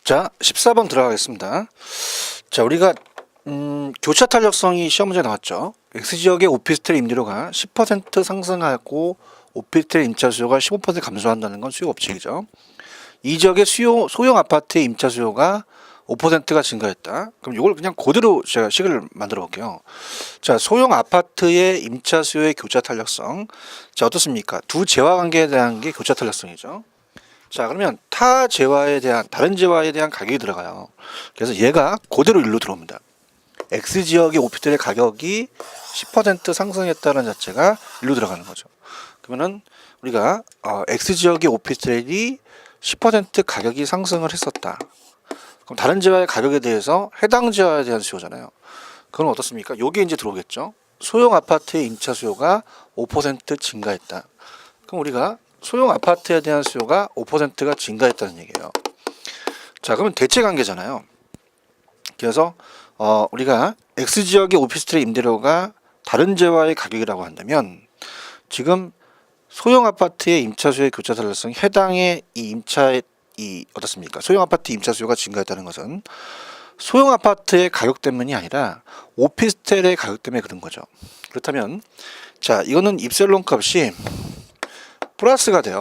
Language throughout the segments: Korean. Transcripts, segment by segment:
자, 14번 들어가겠습니다. 자, 우리가 교차 탄력성이 시험 문제 나왔죠. X지역의 오피스텔 임대료가 10% 상승하고 오피스텔 임차 수요가 15% 감소한다는 건 수요 법칙이죠. 이 지역의 소형 아파트의 임차 수요가 5%가 증가했다. 그럼 이걸 그냥 그대로 제가 식을 만들어 볼게요. 자, 소형 아파트의 임차 수요의 교차 탄력성. 자, 어떻습니까? 두 재화 관계에 대한 게 교차 탄력성이죠. 자, 그러면 다른 재화에 대한 가격이 들어가요. 그래서 얘가 그대로 일로 들어옵니다. X지역의 오피스텔의 가격이 10% 상승했다는 자체가 일로 들어가는 거죠. 그러면은 우리가 X지역의 오피스텔이 10% 가격이 상승을 했었다. 그럼 다른 재화의 가격에 대해서 해당 재화에 대한 수요잖아요. 그건 어떻습니까? 요게 이제 들어오겠죠. 소형 아파트의 임차 수요가 5% 증가했다. 그럼 우리가 소형 아파트에 대한 수요가 5%가 증가했다는 얘기예요. 자, 그러면 대체 관계잖아요. 그래서 우리가 X지역의 오피스텔 임대료가 다른 재화의 가격이라고 한다면 지금 소형 아파트의 임차 수요의 교차 탄력성 해당의 어떻습니까? 소형 아파트 임차 수요가 증가했다는 것은 소형 아파트의 가격 때문이 아니라 오피스텔의 가격 때문에 그런 거죠. 그렇다면 자, 이거는 입셀론 값이 플러스가 돼요.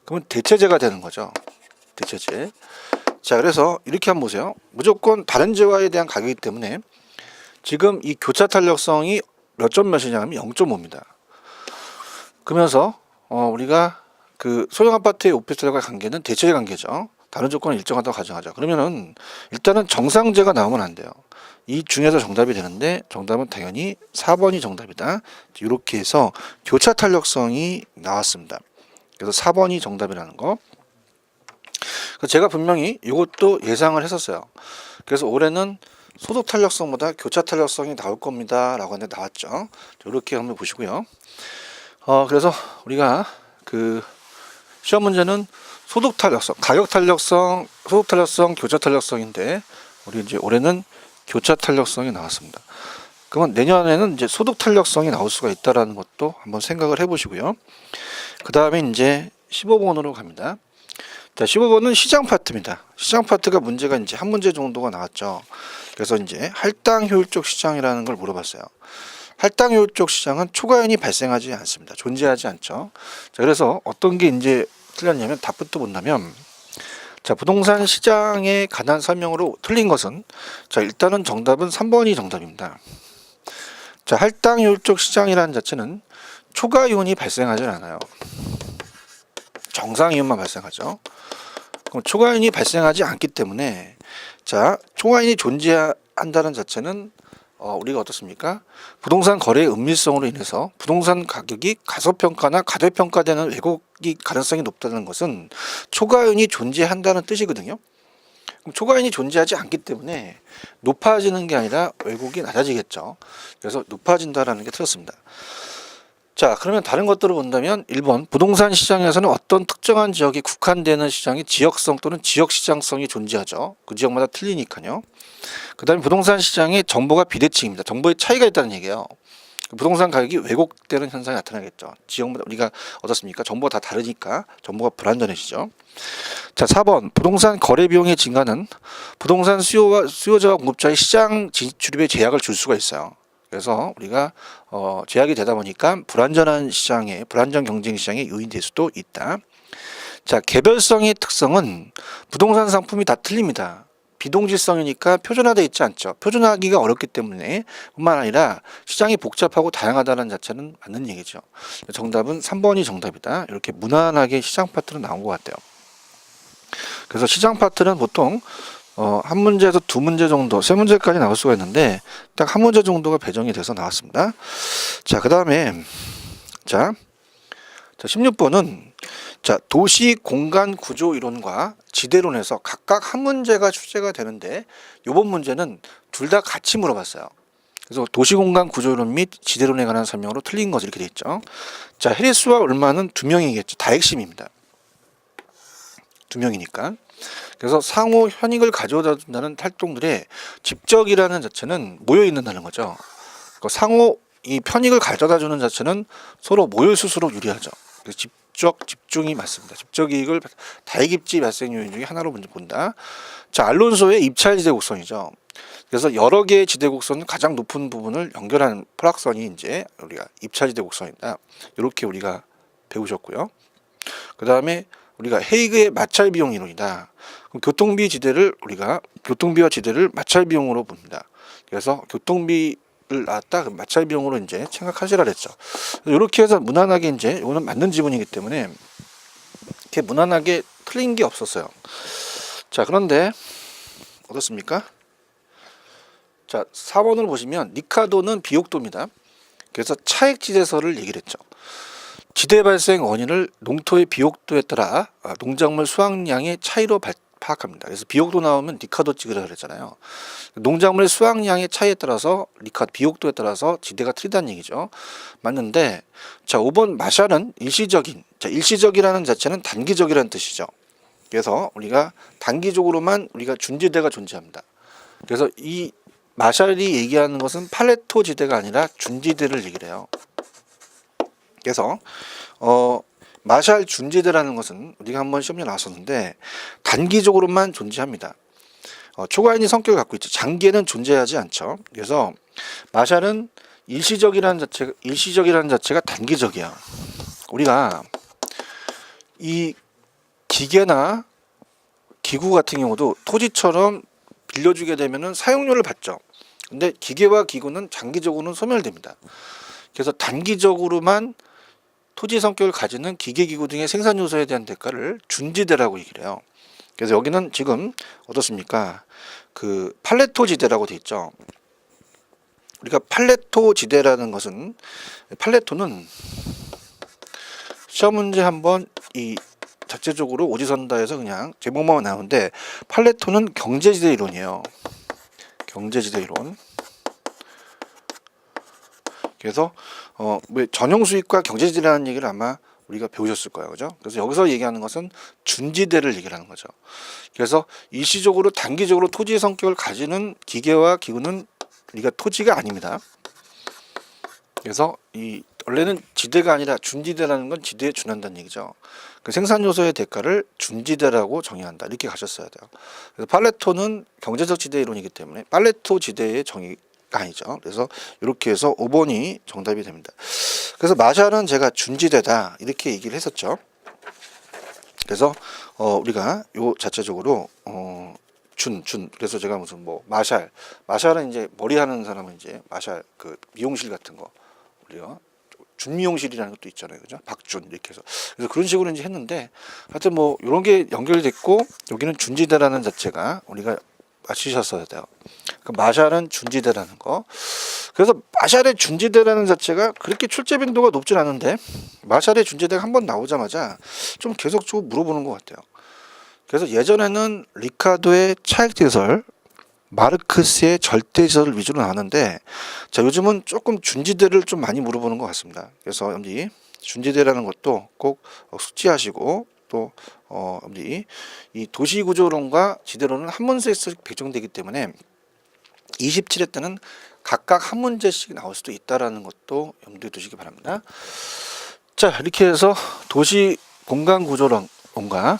그러면 대체제가 되는 거죠. 대체제. 자, 그래서 이렇게 한번 보세요. 무조건 다른 재화에 대한 가격이기 때문에 지금 이 교차 탄력성이 몇 점 몇이냐 하면 0.5입니다. 그러면서 우리가 그 소형 아파트의 오피스텔과 관계는 대체제 관계죠. 다른 조건은 일정하다고 가정하죠. 그러면은 일단은 정상제가 나오면 안 돼요. 이 중에서 정답이 되는데 정답은 당연히 4번이 정답이다. 이렇게 해서 교차 탄력성이 나왔습니다. 그래서 4번이 정답이라는 거. 제가 분명히 이것도 예상을 했었어요. 그래서 올해는 소득 탄력성보다 교차 탄력성이 나올 겁니다 라고 하는데 나왔죠. 이렇게 한번 보시고요. 그래서 우리가 그 시험 문제는 소득 탄력성, 가격 탄력성, 소득 탄력성, 교차 탄력성인데 우리 이제 올해는 교차 탄력성이 나왔습니다. 그러면 내년에는 이제 소득 탄력성이 나올 수가 있다라는 것도 한번 생각을 해보시고요. 그 다음에 이제 15번으로 갑니다. 자, 15번은 시장 파트입니다. 시장 파트가 문제가 이제 한 문제 정도가 나왔죠. 그래서 이제 할당 효율적 시장이라는 걸 물어봤어요. 할당 효율적 시장은 초과이익이 발생하지 않습니다. 존재하지 않죠. 자, 그래서 어떤 게 이제 틀렸냐면 답부터 본다면 자, 부동산 시장에 관한 설명으로 틀린 것은 자, 일단은 정답은 3번이 정답입니다. 자, 할당 효율적 시장이라는 자체는 초과 이윤이 발생하지 않아요. 정상 이윤만 발생하죠. 그럼 초과 이윤이 발생하지 않기 때문에 자, 초과 이윤이 존재한다는 자체는 우리가 어떻습니까? 부동산 거래의 은밀성으로 인해서 부동산 가격이 가소평가나 가대평가되는 왜곡이 가능성이 높다는 것은 초과이윤이 존재한다는 뜻이거든요. 그럼 초과이윤이 존재하지 않기 때문에 높아지는 게 아니라 왜곡이 낮아지겠죠. 그래서 높아진다라는 게 틀렸습니다. 자, 그러면 다른 것들을 본다면 1번 부동산 시장에서는 어떤 특정한 지역에 국한되는 시장이 지역성 또는 지역시장성이 존재하죠. 그 지역마다 틀리니까요. 그 다음에 부동산 시장의 정보가 비대칭입니다. 정보의 차이가 있다는 얘기예요. 부동산 가격이 왜곡되는 현상이 나타나겠죠. 지역마다 우리가 어떻습니까? 정보가 다 다르니까 정보가 불안전해지죠. 자, 4번 부동산 거래 비용의 증가는 부동산 수요자와 공급자의 시장 진출입에 제약을 줄 수가 있어요. 그래서 우리가 제약이 되다 보니까 불안전 경쟁 시장에 요인될 수도 있다. 자, 개별성의 특성은 부동산 상품이 다 틀립니다. 비동질성이니까 표준화되어 있지 않죠. 표준화하기가 어렵기 때문에 뿐만 아니라 시장이 복잡하고 다양하다는 자체는 맞는 얘기죠. 정답은 3번이 정답이다. 이렇게 무난하게 시장 파트로 나온 것 같아요. 그래서 시장 파트는 보통 한 문제에서 두 문제 정도, 세 문제까지 나올 수가 있는데 딱 한 문제 정도가 배정이 돼서 나왔습니다. 자, 그 다음에 자 16번은 자, 도시 공간 구조 이론과 지대론에서 각각 한 문제가 출제가 되는데 이번 문제는 둘 다 같이 물어봤어요. 그래서 도시 공간 구조 이론 및 지대론에 관한 설명으로 틀린 것 이렇게 돼 있죠. 자, 해리스와 울마는 두 명이겠죠. 다 핵심입니다. 두 명이니까. 그래서 상호 현익을 가져다 준다는 활동들의 집적이라는 자체는 모여 있는다는 거죠. 상호 이 편익을 가져다 주는 자체는 서로 모일수록 유리하죠. 법적 집중이 맞습니다. 집적 이익을 다액 입지 발생 요인 중에 하나로 먼저 본다. 자, 알론소의 입찰 지대 곡선이죠. 그래서 여러 개의 지대 곡선 가장 높은 부분을 연결하는 포락선이 이제 우리가 입찰 지대 곡선이다. 이렇게 우리가 배우셨고요. 그 다음에 우리가 헤이그의 마찰 비용 이론이다. 그럼 교통비와 지대를 마찰 비용으로 봅니다. 그래서 교통비를 나왔다, 그럼 마찰 비용으로 이제 생각하시라 그랬죠. 이렇게 해서 무난하게 이제 이거는 맞는 지문이기 때문에 이렇게 무난하게 틀린 게 없었어요. 자, 그런데 어떻습니까? 자, 4번을 보시면 리카도는 비옥도입니다. 그래서 차액지대설을 얘기를 했죠. 지대 발생 원인을 농토의 비옥도에 따라 농작물 수확량의 차이로 파악합니다. 그래서 비옥도 나오면 리카도 찍으라 그랬잖아요. 농작물의 수확량의 차이에 따라서 비옥도에 따라서 지대가 틀리다는 얘기죠. 맞는데, 자, 5번 마샬은 일시적인. 자, 일시적이라는 자체는 단기적이라는 뜻이죠. 그래서 우리가 단기적으로만 우리가 준지대가 존재합니다. 그래서 이 마샬이 얘기하는 것은 팔레토 지대가 아니라 준지대를 얘기를 해요. 그래서 마샬 준지대라는 것은 우리가 한번 시험에 나왔었는데 단기적으로만 존재합니다. 초과인이 성격을 갖고 있죠. 장기에는 존재하지 않죠. 그래서 마샬은 일시적이라는 자체가 단기적이야. 우리가 이 기계나 기구 같은 경우도 토지처럼 빌려주게 되면은 사용료를 받죠. 근데 기계와 기구는 장기적으로는 소멸됩니다. 그래서 단기적으로만 토지 성격을 가지는 기계 기구 등의 생산 요소에 대한 대가를 준지대라고 얘기를 해요. 그래서 여기는 지금 어떻습니까? 그 팔레토 지대라고 돼 있죠. 우리가 팔레토 지대라는 것은, 팔레토는 시험 문제 한번 이 자체적으로 오지선다에서 그냥 제목만 나오는데, 팔레토는 경제지대 이론이에요. 경제지대 이론. 그래서 전용 수익과 경제지대라는 얘기를 아마 우리가 배우셨을 거예요, 그죠? 그래서 여기서 얘기하는 것은 준지대를 얘기를 하는 거죠. 그래서 일시적으로 단기적으로 토지의 성격을 가지는 기계와 기구는 우리가 토지가 아닙니다. 그래서 이 원래는 지대가 아니라 준지대라는 건 지대에 준한다는 얘기죠. 그 생산 요소의 대가를 준지대라고 정의한다, 이렇게 가셨어야 돼요. 그래서 팔레토는 경제적 지대 이론이기 때문에 팔레토 지대의 정의가 아니죠. 그래서 이렇게 해서 5번이 정답이 됩니다. 그래서 마샬은 제가 준지대다 이렇게 얘기를 했었죠. 그래서 우리가 요 자체적으로 그래서 제가 무슨 마샬은 이제 머리 하는 사람은 이제 마샬 그 미용실 같은 거 우리가 준미용실이라는 것도 있잖아요, 그죠? 박준 이렇게 해서 그래서 그런 식으로 이제 했는데 하여튼 뭐 이런 게 연결됐고 여기는 준지대라는 자체가 우리가 맞추셨어야 돼요. 그 마샬은 준지대라는 거. 그래서 마샬의 준지대라는 자체가 그렇게 출제 빈도가 높진 않은데 마샬의 준지대가 한번 나오자마자 좀 계속적으로 물어보는 것 같아요. 그래서 예전에는 리카도의 차액지대설, 마르크스의 절대지대설 위주로 나왔는데, 자, 요즘은 조금 준지대를 좀 많이 물어보는 것 같습니다. 그래서 여러분들이 준지대라는 것도 꼭 숙지하시고, 또 여러분들이 이 도시구조론과 지대론은 한 문제씩 배정되기 때문에 27회 때는 각각 한 문제씩 나올 수도 있다라는 것도 염두에 두시기 바랍니다. 자, 이렇게 해서 도시 공간 구조론과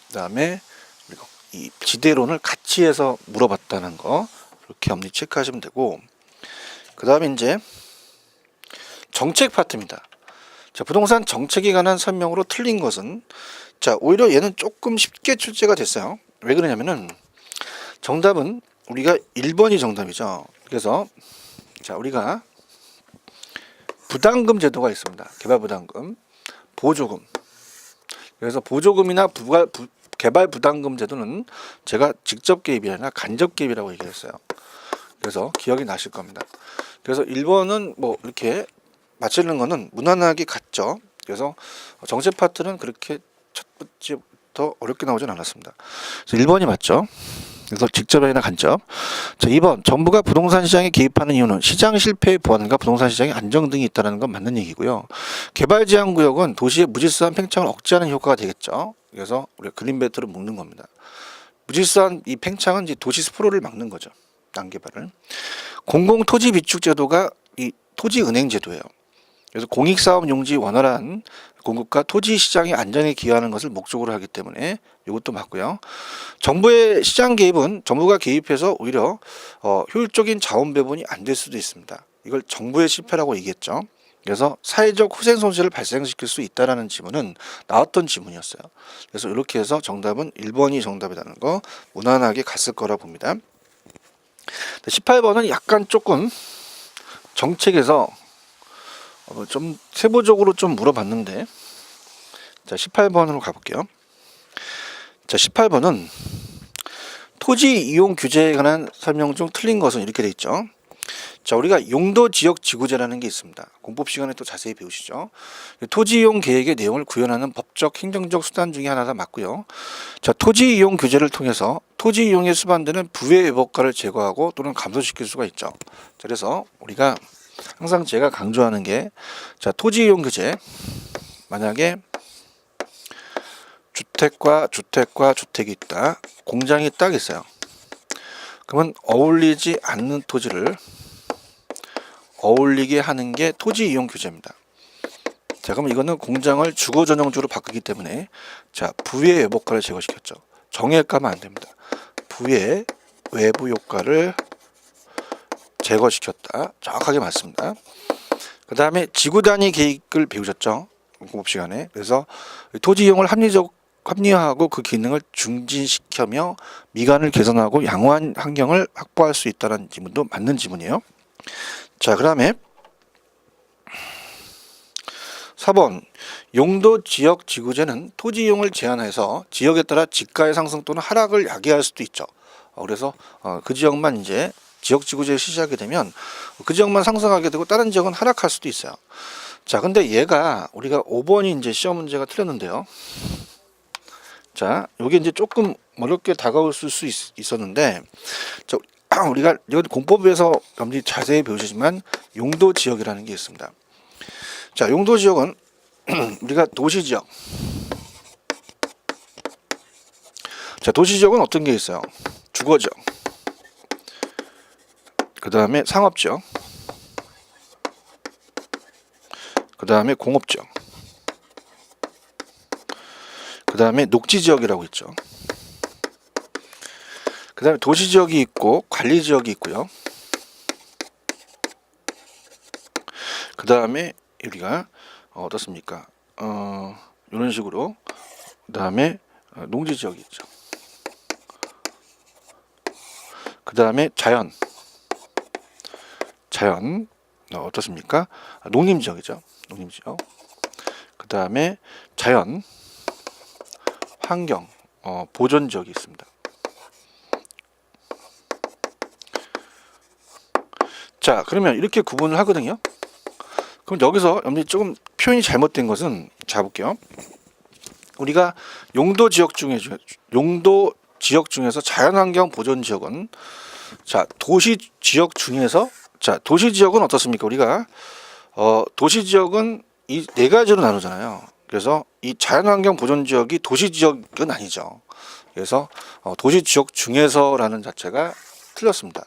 그다음에 이 지대론을 같이 해서 물어봤다는 거 이렇게 엄니 체크하시면 되고, 그 다음에 이제 정책 파트입니다. 자, 부동산 정책에 관한 설명으로 틀린 것은, 자, 오히려 얘는 조금 쉽게 출제가 됐어요. 왜 그러냐면은 정답은 우리가 1번이 정답이죠. 그래서 자, 우리가 부담금 제도가 있습니다. 개발 부담금, 보조금. 그래서 보조금이나 개발 부담금 제도는 제가 직접 개입이 아니라 간접 개입이라고 얘기했어요. 그래서 기억이 나실 겁니다. 그래서 1번은 뭐 이렇게 맞추는 거는 무난하게 갔죠. 그래서 정책 파트는 그렇게 첫 번째부터 어렵게 나오진 않았습니다. 그래서 1번이 맞죠. 그래서 직접 아니라 간접. 자, 2번 정부가 부동산 시장에 개입하는 이유는 시장 실패의 보완과 부동산 시장의 안정 등이 있다는 건 맞는 얘기고요. 개발 제한 구역은 도시의 무질서한 팽창을 억제하는 효과가 되겠죠. 그래서 우리가 그린벨트를 묶는 겁니다. 무질서한 이 팽창은 이제 도시 스프로를 막는 거죠. 땅 개발을. 공공토지 비축 제도가 이 토지은행 제도예요. 그래서 공익사업 용지 원활한 공급과 토지 시장의 안정에 기여하는 것을 목적으로 하기 때문에 이것도 맞고요. 정부의 시장 개입은 정부가 개입해서 오히려 효율적인 자원 배분이 안 될 수도 있습니다. 이걸 정부의 실패라고 얘기했죠. 그래서 사회적 후생 손실을 발생시킬 수 있다라는 지문은 나왔던 지문이었어요. 그래서 이렇게 해서 정답은 1번이 정답이라는 거 무난하게 갔을 거라 봅니다. 18번은 약간 조금 정책에서 좀 세부적으로 좀 물어봤는데, 자 18번으로 가볼게요. 자 18번은 토지 이용 규제에 관한 설명 중 틀린 것은 이렇게 돼 있죠. 자 우리가 용도 지역 지구제라는 게 있습니다. 공법 시간에 또 자세히 배우시죠. 토지 이용 계획의 내용을 구현하는 법적 행정적 수단 중에 하나가 맞고요. 자 토지 이용 규제를 통해서 토지 이용에 수반되는 부의 외법과를 제거하고 또는 감소시킬 수가 있죠. 자, 그래서 우리가 항상 제가 강조하는 게, 자 토지 이용 규제, 만약에 주택과 주택이 있다, 공장이 딱 있어요. 그러면 어울리지 않는 토지를 어울리게 하는 게 토지 이용 규제입니다. 자 그럼 이거는 공장을 주거 전용주로 바꾸기 때문에, 자 부의 외부 효과를 제거시켰죠. 정액가면 안 됩니다. 부의 외부 효과를 제거시켰다. 정확하게 맞습니다. 그 다음에 지구 단위 계획을 배우셨죠, 공법 시간에. 그래서 토지 이용을 합리화하고 그 기능을 중진시키며 미관을 개선하고 양호한 환경을 확보할 수 있다는 지문도 맞는 지문이에요. 자 그 다음에 4번 용도 지역 지구제는 토지 이용을 제한해서 지역에 따라 지가의 상승 또는 하락을 야기할 수도 있죠. 그래서 그 지역만 이제 지역 지구제를 실시하게 되면 그 지역만 상승하게 되고 다른 지역은 하락할 수도 있어요. 자 근데 얘가 우리가 5번이 이제 시험 문제가 틀렸는데요. 자 요게 이제 조금 어렵게 다가올 수 있었는데, 자 우리가 이건 공법에서 여러분들이 자세히 배우시지만 용도 지역이라는 게 있습니다. 자 용도 지역은 우리가 도시 지역, 자 도시 지역은 어떤 게 있어요? 주거 지역, 그 다음에 상업 지역, 그 다음에 공업 지역, 그 다음에 녹지 지역이라고 있죠. 그 다음에 도시 지역이 있고 관리 지역이 있고요. 그 다음에 우리가 어떻습니까? 이런 식으로, 그 다음에 농지 지역이 있죠. 그 다음에 자연 어떻습니까? 농림 지역이죠. 농림 지역. 그 다음에 자연 환경 보존 지역이 있습니다. 자 그러면 이렇게 구분을 하거든요. 그럼 여기서 여러분들이 조금 표현이 잘못된 것은, 자 볼게요. 우리가 용도 지역 중에서 자연환경 보존 지역은, 자 도시 지역 중에서, 자 도시 지역은 어떻습니까? 우리가 도시 지역은 이 네 가지로 나누잖아요. 그래서 이 자연환경 보존 지역이 도시 지역은 아니죠. 그래서 도시 지역 중에서라는 자체가 틀렸습니다.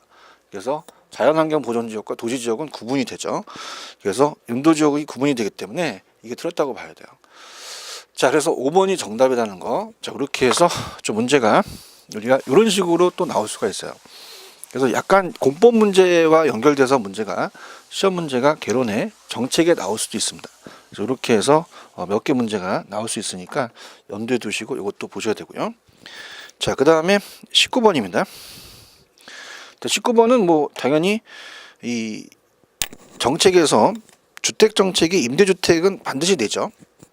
그래서 자연환경 보존 지역과 도시 지역은 구분이 되죠. 그래서 용도 지역이 구분이 되기 때문에 이게 틀렸다고 봐야 돼요. 자 그래서 5번이 정답이라는 거. 자 그렇게 해서 좀 문제가 우리가 이런 식으로 또 나올 수가 있어요. 그래서 약간 공법 문제와 연결돼서 문제가, 시험 문제가 개론의 정책에 나올 수도 있습니다. 그래서 이렇게 해서 몇 개 문제가 나올 수 있으니까 염두에 두시고 이것도 보셔야 되고요. 자 그 다음에 19번입니다. 19번은 뭐 당연히 이 정책에서 주택 정책이 임대주택은 반드시 내죠.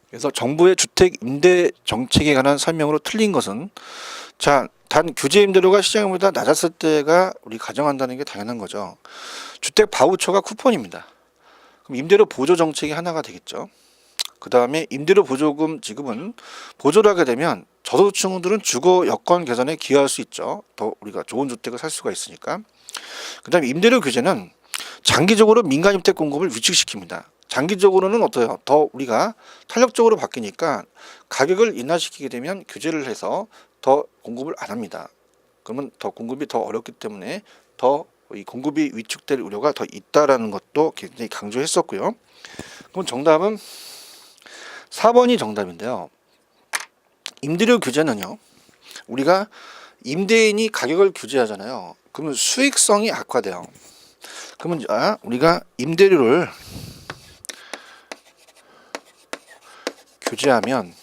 그래서 정부의 주택 임대 정책에 관한 설명으로 틀린 것은, 자 단 규제 임대료가 시장보다 낮았을 때가 우리 가정한다는 게 당연한 거죠. 주택 바우처가 쿠폰입니다. 그럼 임대료 보조 정책이 하나가 되겠죠. 그 다음에 임대료 보조금 지급은 보조를 하게 되면 저소득층들은 주거 여건 개선에 기여할 수 있죠. 더 우리가 좋은 주택을 살 수가 있으니까. 그 다음에 임대료 규제는 장기적으로 민간주택 공급을 위축시킵니다. 장기적으로는 어때요? 더 우리가 탄력적으로 바뀌니까 가격을 인하시키게 되면 규제를 해서 더 공급을 안 합니다. 그러면 더 공급이 더 어렵기 때문에 더 이 공급이 위축될 우려가 더 있다라는 것도 굉장히 강조했었고요. 그럼 정답은 4번이 정답인데요. 임대료 규제는요, 우리가 임대인이 가격을 규제하잖아요. 그러면 수익성이 악화돼요. 그러면 우리가 임대료를 규제하면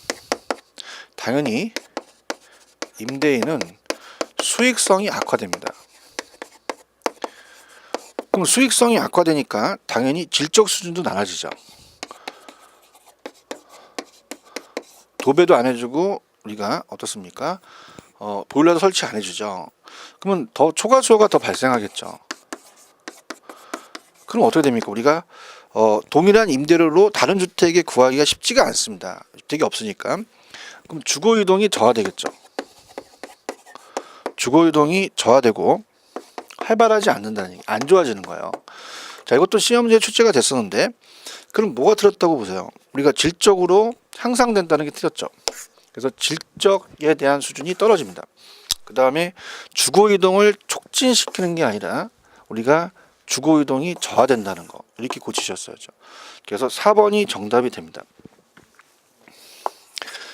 당연히 임대인은 수익성이 악화됩니다. 그럼 수익성이 악화되니까 당연히 질적 수준도 낮아지죠. 도배도 안 해주고 우리가 어떻습니까? 보일러도 설치 안 해주죠. 그러면 더 초과 수요가 더 발생하겠죠. 그럼 어떻게 됩니까? 우리가 동일한 임대료로 다른 주택에 구하기가 쉽지가 않습니다. 주택이 없으니까. 그럼 주거 이동이 저하되겠죠. 주거 이동이 저하되고 활발하지 않는다는 얘기, 안 좋아지는 거예요. 자, 이것도 시험지에 출제가 됐었는데, 그럼 뭐가 틀렸다고 보세요? 우리가 질적으로 향상된다는 게 틀렸죠. 그래서 질적에 대한 수준이 떨어집니다. 그 다음에 주거 이동을 촉진시키는 게 아니라 우리가 주거 이동이 저하된다는 거, 이렇게 고치셨어야죠. 그래서 4번이 정답이 됩니다.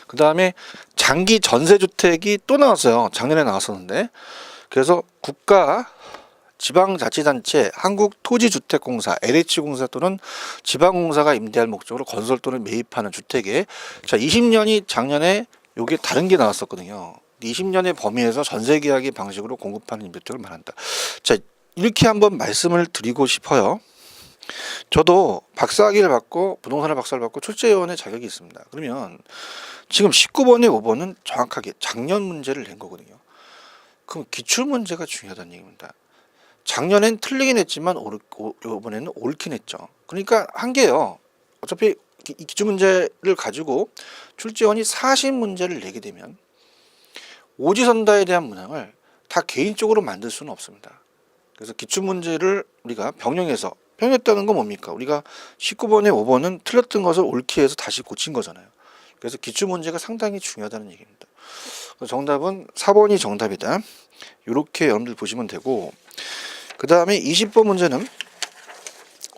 그 다음에 장기 전세주택이 또 나왔어요. 작년에 나왔었는데, 그래서 국가 지방자치단체 한국토지주택공사 LH공사 또는 지방공사가 임대할 목적으로 건설 또는 매입하는 주택에, 자, 20년이 작년에 요게 다른 게 나왔었거든요. 20년의 범위에서 전세계약의 방식으로 공급하는 임대주택을 말한다. 자, 이렇게 한번 말씀을 드리고 싶어요. 저도 박사학위를 받고 부동산을 박사를 받고 출제위원회 자격이 있습니다. 그러면 지금 19번에 5번은 정확하게 작년 문제를 낸 거거든요. 그럼 기출 문제가 중요하다는 얘기입니다. 작년엔 틀리긴 했지만 이번에는 옳긴 했죠. 그러니까 한계예요. 어차피 이 기출 문제를 가지고 출제원이 40문제를 내게 되면 오지선다에 대한 문항을 다 개인적으로 만들 수는 없습니다. 그래서 기출 문제를 우리가 병행했다는 건 뭡니까? 우리가 19번에 5번은 틀렸던 것을 옳게 해서 다시 고친 거잖아요. 그래서 기출 문제가 상당히 중요하다는 얘기입니다. 정답은 4번이 정답이다. 이렇게 여러분들 보시면 되고, 그 다음에 20번 문제는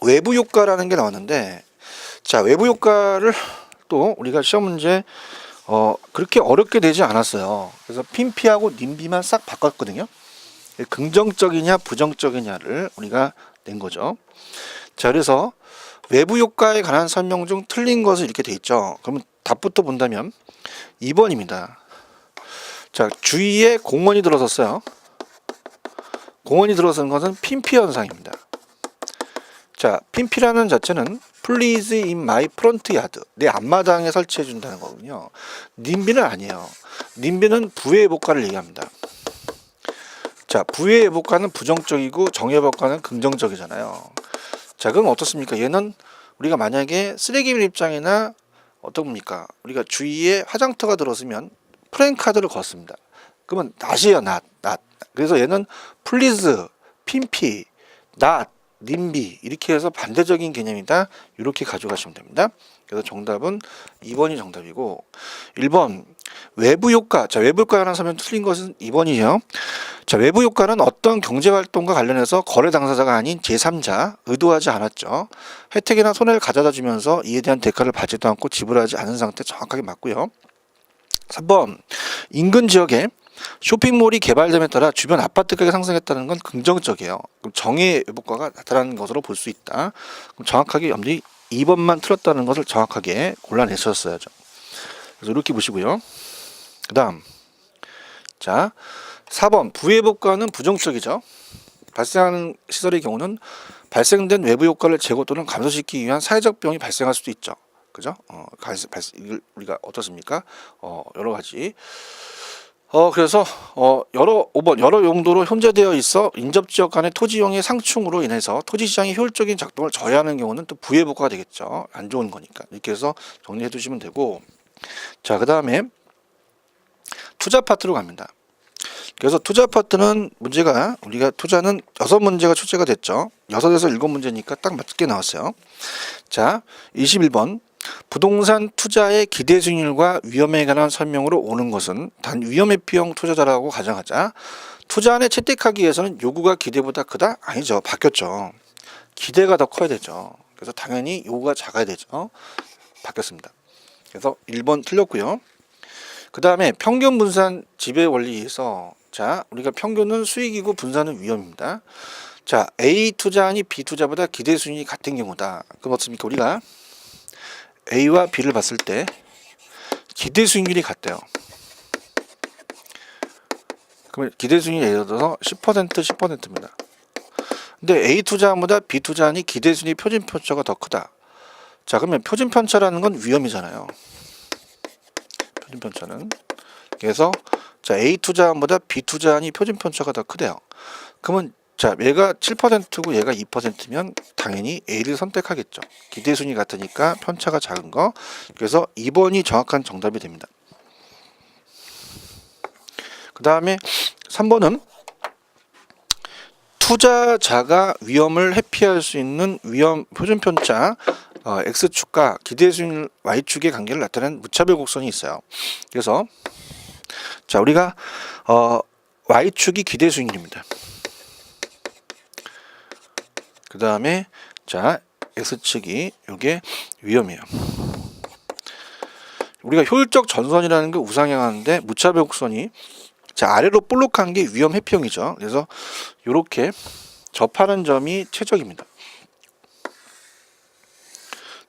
외부 효과라는 게 나왔는데, 자, 외부 효과를 또 우리가 시험 문제 그렇게 어렵게 되지 않았어요. 그래서 핀피하고 님비만 싹 바꿨거든요. 긍정적이냐 부정적이냐를 우리가 낸 거죠. 자, 그래서 외부 효과에 관한 설명 중 틀린 것을 이렇게 돼 있죠. 그러면 답부터 본다면 2번입니다. 자, 주위에 공원이 들어섰어요. 공원이 들어선 것은 핀피 현상입니다. 자, 핀피라는 자체는 Please in my front yard, 내 앞마당에 설치해 준다는 거군요. 님비는 아니에요. 님비는 부의 효과를 얘기합니다. 자, 부의 효과는 부정적이고 정의 효과는 긍정적이잖아요. 자, 그럼 어떻습니까? 얘는 우리가 만약에 쓰레기 밀입장이나 어떻습니까? 우리가 주위에 화장터가 들어서면 프랭카드를 걷습니다. 그러면 낫이에요, 낫. 그래서 얘는 플리즈, 핀피, 낫, 님비 이렇게 해서 반대적인 개념이다. 이렇게 가져가시면 됩니다. 그래서 정답은 2번이 정답이고, 1번 외부 효과. 자, 외부 효과라는 설명 틀린 것은 2번이에요. 자, 외부 효과는 어떤 경제활동과 관련해서 거래 당사자가 아닌 제3자, 의도하지 않았죠. 혜택이나 손해를 가져다 주면서 이에 대한 대가를 받지도 않고 지불하지 않은 상태, 정확하게 맞고요. 3번 인근 지역에 쇼핑몰이 개발됨에 따라 주변 아파트 가격이 상승했다는 건 긍정적이에요. 그럼 정의 효과가 나타나는 것으로 볼 수 있다. 그럼 정확하게 여러분들이 2번만 틀렸다는 것을 정확하게 골라내셨어야죠. 그래서 이렇게 보시고요. 그 다음, 자, 4번 부의 효과는 부정적이죠. 발생하는 시설의 경우는 발생된 외부 효과를 제거 또는 감소시키기 위한 사회적 비용이 발생할 수도 있죠. 그죠? 이걸 우리가 어떻습니까? 여러 가지. 그래서 여러 용도로 혼재되어 있어 인접 지역 간의 토지 이용의 상충으로 인해서 토지 시장의 효율적인 작동을 저해하는 경우는 또 부의 효과가 되겠죠. 안 좋은 거니까. 이렇게 해서 정리해 두시면 되고, 자, 그 다음에 투자 파트로 갑니다. 그래서 투자 파트는 문제가, 우리가 투자는 6문제가 출제가 됐죠. 6에서 7문제니까 딱 맞게 나왔어요. 자, 21번 부동산 투자의 기대 수익률과 위험에 관한 설명으로 오는 것은 단 위험회피형 투자자라고 가정하자. 투자안에 채택하기 위해서는 요구가 기대보다 크다? 아니죠. 바뀌었죠. 기대가 더 커야 되죠. 그래서 당연히 요구가 작아야 되죠. 바뀌었습니다. 그래서 1번 틀렸고요. 그 다음에 평균 분산 지배 원리에서 자, 우리가 평균은 수익이고 분산은 위험입니다. 자, A 투자안이 B 투자보다 기대 수익이 같은 경우다. 그럼 어떻습니까? 우리가 A와 B를 봤을 때 기대 수익률이 같대요. 그러면 기대 수익률이 예를 들어서 10%, 10%입니다. 근데 A 투자안보다 B 투자안이 기대 수익률 표준 편차가 더 크다. 자, 그러면 표준 편차라는 건 위험이잖아요. 표준 편차는. 그래서 자, A 투자안보다 B 투자안이 표준 편차가 더 크대요. 그러면 자, 얘가 7%고 얘가 2%면 당연히 A를 선택하겠죠. 기대 수익이 같으니까 편차가 작은 거. 그래서 2번이 정확한 정답이 됩니다. 그 다음에 3번은 투자자가 위험을 회피할 수 있는 위험 표준 편차 X축과 기대 수익률 Y축의 관계를 나타내는 무차별 곡선이 있어요. 그래서 자, 우리가 Y축이 기대 수익률입니다. 그 다음에 자, X축이 이게 위험이에요. 우리가 효율적 전선이라는 게 우상향하는데 무차별 곡선이 자, 아래로 볼록한 게 위험 회피형이죠. 그래서 이렇게 접하는 점이 최적입니다.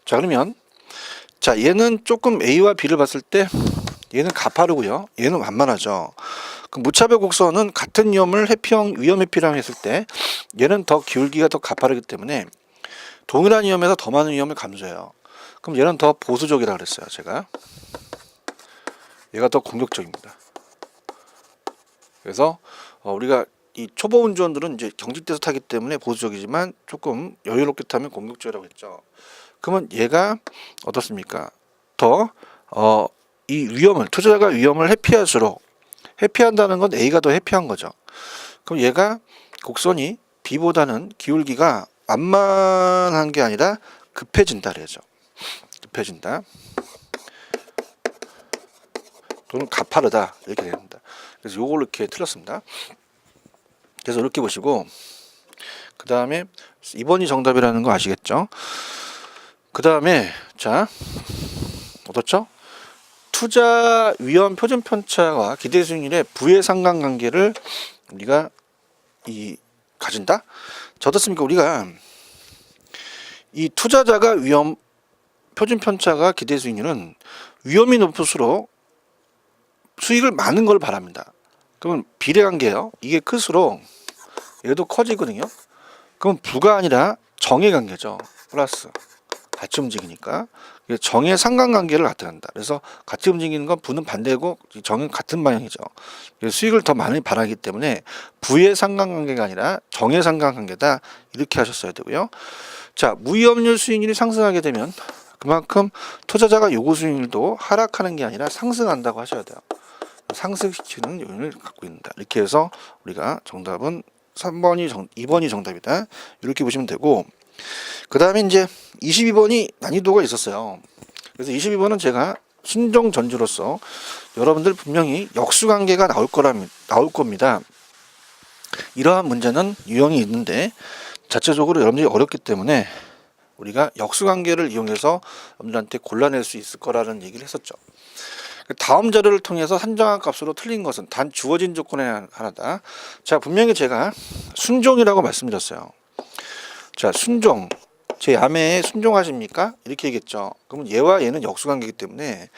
자, 그러면 자, 얘는 조금 A와 B를 봤을 때 얘는 가파르고요. 얘는 완만하죠. 그 무차별 곡선은 같은 위험을 위험 회피라고 했을 때 얘는 더 기울기가 더 가파르기 때문에 동일한 위험에서 더 많은 위험을 감수해요. 그럼 얘는 더 보수적이라고 그랬어요. 제가 얘가 더 공격적입니다. 그래서 우리가 이 초보 운전들은 이제 경직돼서 타기 때문에 보수적이지만 조금 여유롭게 타면 공격적이라고 했죠. 그러면 얘가 어떻습니까? 더 이 위험을 투자자가 위험을 회피할수록 회피한다는 건 A가 더 회피한 거죠. 그럼 얘가 곡선이 B보다는 기울기가 완만한 게 아니라 급해진다 그래야죠. 급해진다. 또는 가파르다 이렇게 됩니다. 그래서 요걸 이렇게 틀렸습니다. 그래서 이렇게 보시고 그 다음에 2번이 정답이라는 거 아시겠죠? 그 다음에 자, 어떻죠? 투자 위험 표준 편차와 기대 수익률의 부의 상관관계를 우리가 가진다? 자, 어떻습니까? 우리가 이 투자자가 위험 표준 편차가 기대 수익률은 위험이 높을수록 수익을 많은 걸 바랍니다. 그러면 비례관계예요. 이게 클수록 얘도 커지거든요. 그럼 부가 아니라 정의 관계죠. 플러스 같이 움직이니까 정의 상관관계를 나타낸다. 그래서 같이 움직이는 건 부는 반대고 정은 같은 방향이죠. 수익을 더 많이 바라기 때문에 부의 상관관계가 아니라 정의 상관관계다 이렇게 하셨어야 되고요. 자, 무위험률 수익률이 상승하게 되면 그만큼 투자자가 요구 수익률도 하락하는 게 아니라 상승한다고 하셔야 돼요. 상승시키는 요인을 갖고 있다. 이렇게 해서 우리가 정답은 2번이 정답이다. 이렇게 보시면 되고, 그 다음에 이제 22번이 난이도가 있었어요. 그래서 22번은 제가 순종 전주로서 여러분들 분명히 역수관계가 나올 겁니다. 이러한 문제는 유형이 있는데 자체적으로 여러분들이 어렵기 때문에 우리가 역수관계를 이용해서 여러분들한테 골라낼 수 있을 거라는 얘기를 했었죠. 다음 자료를 통해서 산정한 값으로 틀린 것은 단 주어진 조건의 하나다. 자, 분명히 제가 순종이라고 말씀드렸어요. 자, 순종. 제 야매에 순종하십니까? 이렇게 얘기했죠. 그러면 얘와 얘는 역수관계이기 때문에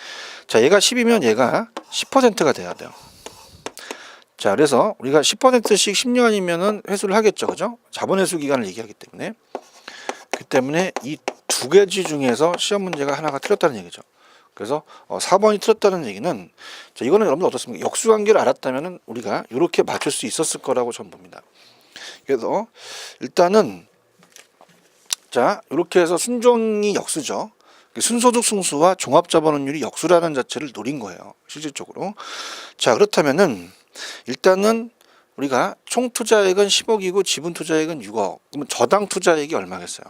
자, 얘가 10이면 얘가 10%가 돼야 돼요. 자, 그래서 우리가 10%씩 10년이면은 회수를 하겠죠. 그죠? 자본 회수 기간을 얘기하기 때문에. 그 때문에 이 두 가지 중에서 시험 문제가 하나가 틀렸다는 얘기죠. 그래서 4번이 틀렸다는 얘기는 자, 이거는 여러분들 어떻습니까? 역수관계를 알았다면은 우리가 이렇게 맞출 수 있었을 거라고 저는 봅니다. 그래서 일단은 자, 이렇게 해서 순종이 역수죠. 순소득 승수와 종합자본율이 역수라는 자체를 노린 거예요. 실질적으로. 자, 그렇다면은 일단은 우리가 총 투자액은 10억이고 지분 투자액은 6억. 그러면 저당 투자액이 얼마겠어요?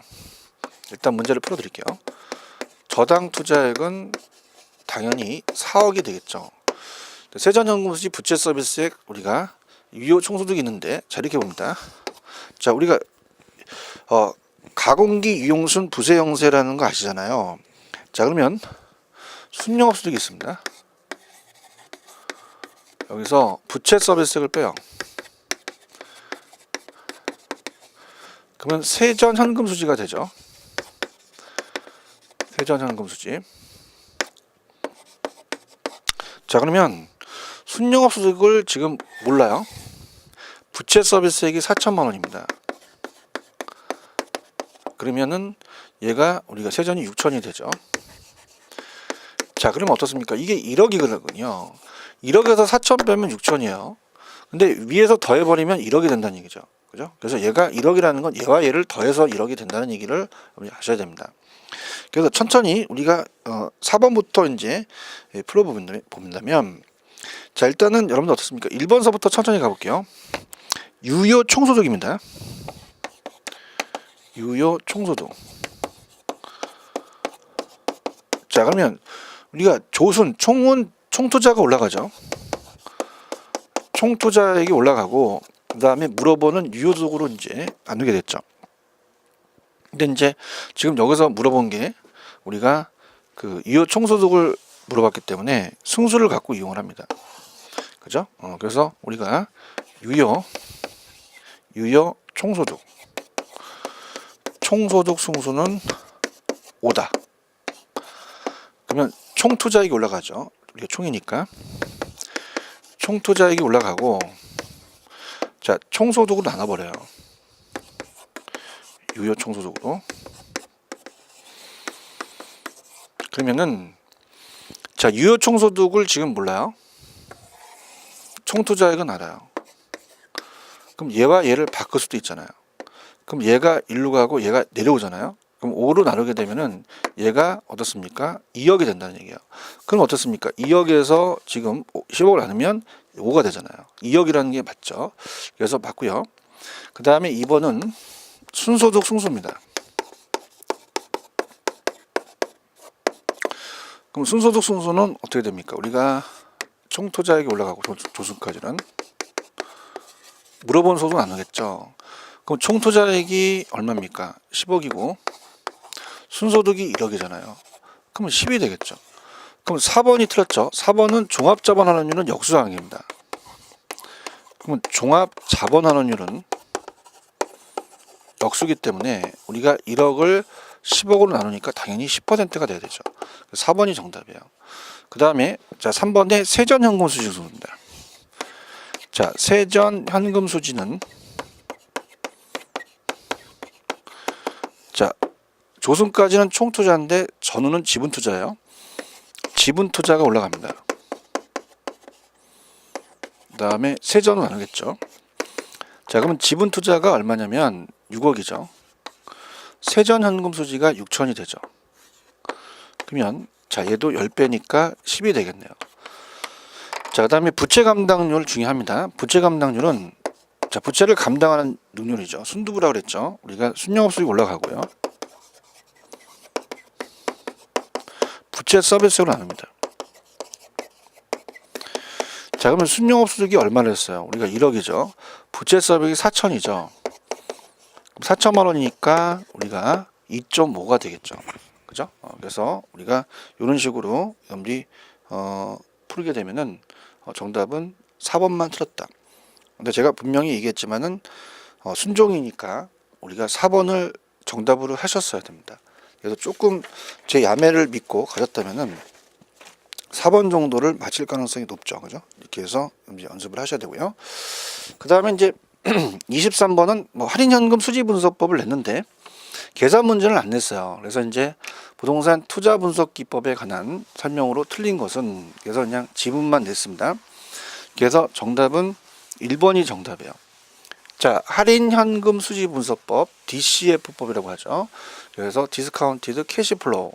일단 문제를 풀어드릴게요. 저당 투자액은 당연히 4억이 되겠죠. 세전현금수지 부채 서비스액 우리가 유효 총소득이 있는데 자 이렇게 봅니다. 자 우리가 가공기 유용순 부세 형세라는 거 아시잖아요. 자 그러면 순영업소득이 있습니다. 여기서 부채 서비스액을 빼요. 그러면 세전현금수지가 되죠. 세전현금수지. 자 그러면 순영업소득을 지금 몰라요. 부채 서비스액이 4천만 원입니다. 그러면은 얘가 우리가 세전이 6천이 되죠. 자 그러면 어떻습니까? 이게 1억이거든요. 1억에서 4천 빼면 6천이에요. 근데 위에서 더해버리면 1억이 된다는 얘기죠. 그죠? 그래서 얘가 1억이라는 건 얘와 얘를 더해서 1억이 된다는 얘기를 아셔야 됩니다. 그래서 천천히 우리가 4번부터 이제 풀어본다면 자 일단은 여러분들 어떻습니까? 1번서부터 천천히 가볼게요. 유효 총소득입니다. 유효 총소득. 자 그러면 우리가 조순 총은 총투자가 올라가죠. 총투자액이 올라가고 그 다음에 물어보는 유효소득으로 이제 나누게 됐죠. 근데 이제 지금 여기서 물어본 게 우리가 그 유효 총소득을 물어봤기 때문에 승수를 갖고 이용을 합니다. 그죠? 그래서 우리가 유효 총소득 승수는 5다. 그러면 총투자액이 올라가죠. 우리가 총이니까 총투자액이 올라가고 자 총소득으로 나눠버려요. 유효 총소득으로. 그러면은 자 유효 총소득을 지금 몰라요. 총투자액은 알아요. 그럼 얘와 얘를 바꿀 수도 있잖아요. 그럼 얘가 1로 가고 얘가 내려오잖아요. 그럼 5로 나누게 되면은 얘가 어떻습니까? 2억이 된다는 얘기예요. 그럼 어떻습니까? 2억에서 지금 10억을 나누면 5가 되잖아요. 2억이라는 게 맞죠. 그래서 맞고요. 그 다음에 2번은 순소득 승수입니다. 그럼 순소득 승수는 어떻게 됩니까? 우리가 총투자액이 올라가고 조수까지는 물어본 소득 나누겠죠. 그럼 총투자액이 얼마입니까? 10억이고 순소득이 1억이잖아요. 그러면 10이 되겠죠. 그럼 4번이 틀렸죠. 4번은 종합자본환원율은 역수항입니다. 그러면 종합자본환원율은 역수기 때문에 우리가 1억을 10억으로 나누니까 당연히 10%가 돼야 되죠. 4번이 정답이에요. 그 다음에 자 3번에 세전현금수지입니다. 자 세전현금수지는 자 조순까지는 총투자인데 전후는 지분투자예요. 지분투자가 올라갑니다. 그 다음에 세전은 나누겠죠. 자 그러면 지분투자가 얼마냐면 6억이죠. 세전현금수지가 6천이 되죠. 그러면 자 얘도 10배니까 10이 되겠네요. 자 그 다음에 부채 감당률 중요합니다. 부채 감당률은 자 부채를 감당하는 능률이죠. 순두부라고 그랬죠. 우리가 순영업수익이 올라가고요. 부채 서비스로 나눕니다. 자 그러면 순영업수익이 얼마를 했어요? 우리가 1억이죠. 부채 서비스이 4천이죠. 4천만 원이니까 우리가 2.5가 되겠죠. 그죠? 그래서 우리가 이런 식으로 여러분들이 풀게 되면은 정답은 4번만 틀었다. 근데 제가 분명히 얘기했지만은 순종이니까 우리가 4번을 정답으로 하셨어야 됩니다. 그래서 조금 제 야매를 믿고 가셨다면은 4번 정도를 맞힐 가능성이 높죠. 그죠? 이렇게 해서 연습을 하셔야 되고요. 그 다음에 이제 23번은 뭐 할인현금 수지 분석법을 냈는데 계산 문제는 안 냈어요. 그래서 이제 부동산 투자 분석 기법에 관한 설명으로 틀린 것은 그래서 그냥 지분만 냈습니다. 그래서 정답은 1번이 정답이에요. 자, 할인현금 수지 분석법 DCF법이라고 하죠. 그래서 디스카운티드 캐시플로우.